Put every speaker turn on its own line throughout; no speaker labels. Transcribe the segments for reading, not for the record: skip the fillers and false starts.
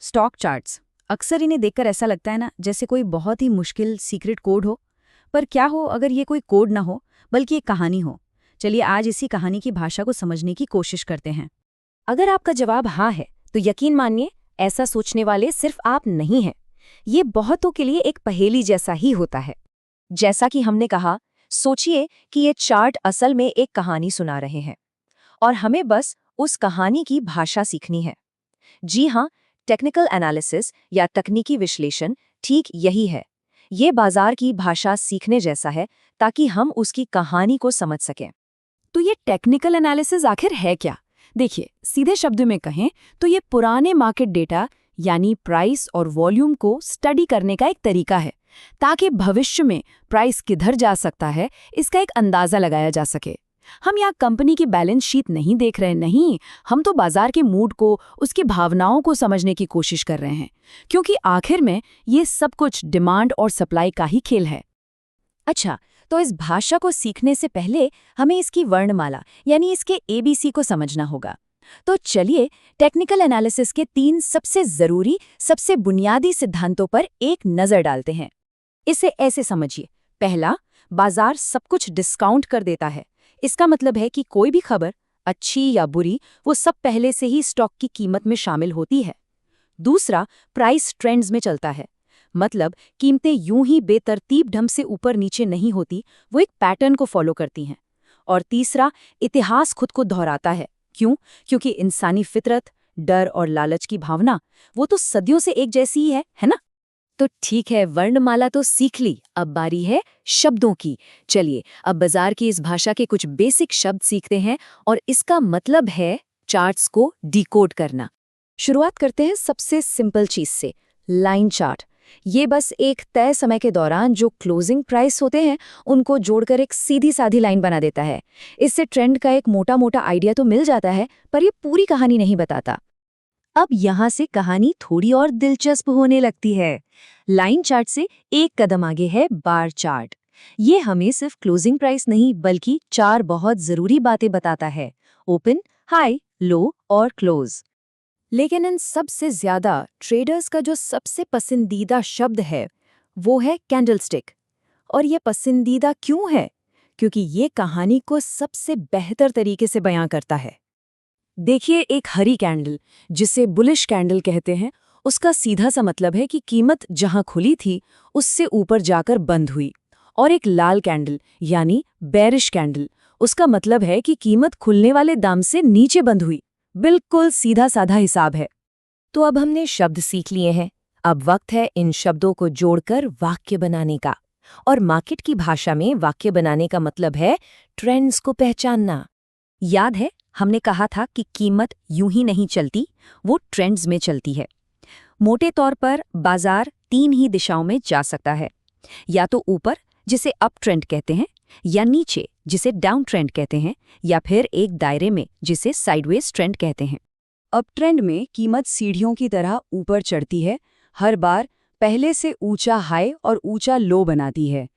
Stock charts अक्सर इन्हें देखकर ऐसा लगता है ना जैसे कोई बहुत ही मुश्किल सीक्रेट कोड हो। पर क्या हो अगर ये कोई कोड ना हो बल्कि एक कहानी हो। चलिए आज इसी कहानी की भाषा को समझने की कोशिश करते हैं।
अगर आपका जवाब हाँ है तो यकीन मानिए ऐसा सोचने वाले सिर्फ आप नहीं हैं। ये बहुतों के लिए एक पहेली जैसा ही होता है। जैसा कि हमने कहा, सोचिए कि ये चार्ट असल में एक कहानी सुना रहे हैं और हमें बस उस कहानी की भाषा सीखनी है। जी हाँ, टेक्निकल एनालिसिस या तकनीकी विश्लेषण ठीक यही है। ये बाजार की भाषा सीखने जैसा है ताकि हम उसकी कहानी को समझ सकें।
तो ये टेक्निकल एनालिसिस आखिर है क्या? देखिए, सीधे शब्द में कहें तो ये पुराने मार्केट डेटा यानी प्राइस और वॉल्यूम को स्टडी करने का एक तरीका है ताकि भविष्य में प्राइस किधर जा सकता है इसका एक अंदाजा लगाया जा सके। हम यहाँ कंपनी की बैलेंस शीट नहीं देख रहे, नहीं, हम तो बाजार के मूड को, उसकी भावनाओं को समझने की कोशिश कर रहे हैं, क्योंकि आखिर में ये सब कुछ डिमांड और सप्लाई का ही खेल है।
अच्छा, तो इस भाषा को सीखने से पहले हमें इसकी वर्णमाला यानी इसके ABC को समझना होगा। तो चलिए टेक्निकल एनालिसिस के 3 सबसे जरूरी, सबसे बुनियादी सिद्धांतों पर एक नजर डालते हैं। इसे ऐसे समझिए। पहला, बाजार सब कुछ डिस्काउंट कर देता है। इसका मतलब है कि कोई भी खबर, अच्छी या बुरी, वो सब पहले से ही स्टॉक की कीमत में शामिल होती है। दूसरा, प्राइस ट्रेंड्स में चलता है, मतलब कीमतें यूं ही बेतरतीब ढंग से ऊपर नीचे नहीं होती, वो एक पैटर्न को फॉलो करती हैं। और तीसरा, इतिहास खुद को दोहराता है। क्यों? क्योंकि इंसानी फितरत, डर और लालच की भावना, वो तो सदियों से एक जैसी ही है ना? तो ठीक है, वर्णमाला तो सीख ली, अब बारी है शब्दों की। चलिए अब बाजार की इस भाषा के कुछ बेसिक शब्द सीखते हैं और इसका मतलब है चार्ट्स को डिकोड करना। शुरुआत करते हैं सबसे सिंपल चीज से, लाइन चार्ट। ये बस एक तय समय के दौरान जो क्लोजिंग प्राइस होते हैं उनको जोड़कर एक सीधी साधी लाइन बना देता है। इससे ट्रेंड का एक मोटा मोटा आइडिया तो मिल जाता है, पर ये पूरी कहानी नहीं बताता। अब यहाँ से कहानी थोड़ी और दिलचस्प होने लगती है। लाइन चार्ट से एक कदम आगे है बार चार्ट। ये हमें सिर्फ क्लोजिंग प्राइस नहीं बल्कि 4 बहुत जरूरी बातें बताता है: ओपन, हाई, लो और क्लोज। लेकिन इन सबसे ज्यादा ट्रेडर्स का जो सबसे पसंदीदा शब्द है वो है कैंडलस्टिक। और ये पसंदीदा क्यों है? क्योंकि ये कहानी को सबसे बेहतर तरीके से बयां करता है। देखिए, एक हरी कैंडल, जिसे बुलिश कैंडल कहते हैं, उसका सीधा सा मतलब है कि कीमत जहां खुली थी उससे ऊपर जाकर बंद हुई। और एक लाल कैंडल यानी बेरिश कैंडल, उसका मतलब है कि कीमत खुलने वाले दाम से नीचे बंद हुई। बिल्कुल सीधा साधा हिसाब है। तो अब हमने शब्द सीख लिए हैं, अब वक्त है इन शब्दों को जोड़कर वाक्य बनाने का। और मार्केट की भाषा में वाक्य बनाने का मतलब है ट्रेंड्स को पहचानना। याद है हमने कहा था कि कीमत यूं ही नहीं चलती, वो ट्रेंड्स में चलती है। मोटे तौर पर बाजार 3 ही दिशाओं में जा सकता है, या तो ऊपर जिसे अप ट्रेंड कहते हैं, या नीचे जिसे डाउन ट्रेंड कहते हैं, या फिर एक दायरे में जिसे साइडवेज ट्रेंड कहते हैं। अप ट्रेंड में कीमत सीढ़ियों की तरह ऊपर चढ़ती है, हर बार पहले से ऊंचा हाई और ऊंचा लो बनाती है।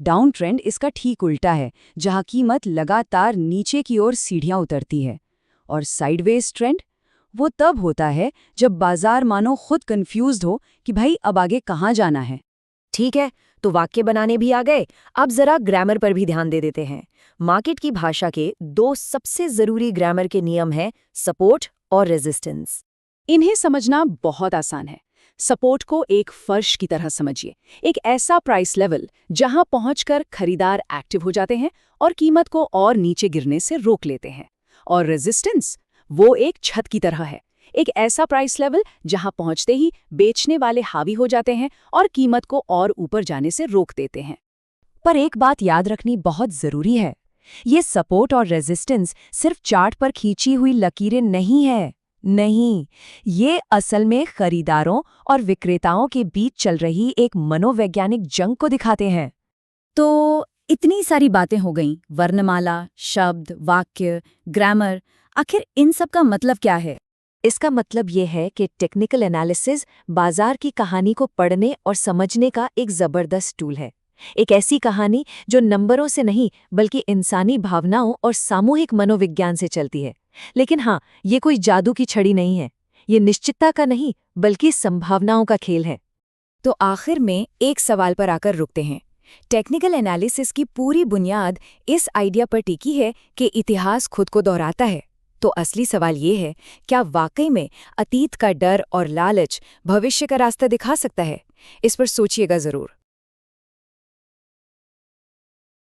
डाउन ट्रेंड इसका ठीक उल्टा है, जहां कीमत लगातार नीचे की ओर सीढ़ियां उतरती है। और साइडवेज ट्रेंड वो तब होता है जब बाजार मानो खुद कंफ्यूज्ड हो कि भाई अब आगे कहाँ जाना है। ठीक है, तो वाक्य बनाने भी आ गए, अब जरा ग्रामर पर भी ध्यान दे देते हैं। मार्केट की भाषा के 2 सबसे जरूरी ग्रामर के नियम हैं, सपोर्ट और रेजिस्टेंस।
इन्हें समझना बहुत आसान है। सपोर्ट को एक फर्श की तरह समझिए, एक ऐसा प्राइस लेवल जहां पहुंचकर खरीदार एक्टिव हो जाते हैं और कीमत को और नीचे गिरने से रोक लेते हैं। और रेजिस्टेंस वो एक छत की तरह है, एक ऐसा प्राइस लेवल जहां पहुंचते ही बेचने वाले हावी हो जाते हैं और कीमत को और ऊपर जाने से रोक देते हैं।
पर एक बात याद रखनी बहुत जरूरी है, ये सपोर्ट और रेजिस्टेंस सिर्फ चार्ट पर खींची हुई लकीरें नहीं है। नहीं, ये असल में खरीदारों और विक्रेताओं के बीच चल रही एक मनोवैज्ञानिक जंग को दिखाते हैं।
तो इतनी सारी बातें हो गईं, वर्णमाला, शब्द, वाक्य, ग्रामर, आखिर इन सब का मतलब क्या है?
इसका मतलब ये है कि टेक्निकल एनालिसिस बाजार की कहानी को पढ़ने और समझने का एक जबरदस्त टूल है। एक ऐसी कहानी जो नंबरों से नहीं बल्कि इंसानी भावनाओं और सामूहिक मनोविज्ञान से चलती है। लेकिन हाँ, ये कोई जादू की छड़ी नहीं है। ये निश्चितता का नहीं बल्कि संभावनाओं का खेल है।
तो आखिर में एक सवाल पर आकर रुकते हैं। टेक्निकल एनालिसिस की पूरी बुनियाद इस आइडिया पर टिकी है कि इतिहास खुद को दोहराता है। तो असली सवाल ये है, क्या वाकई में अतीत का डर और लालच भविष्य का रास्ता दिखा सकता है? इस पर सोचिएगा जरूर।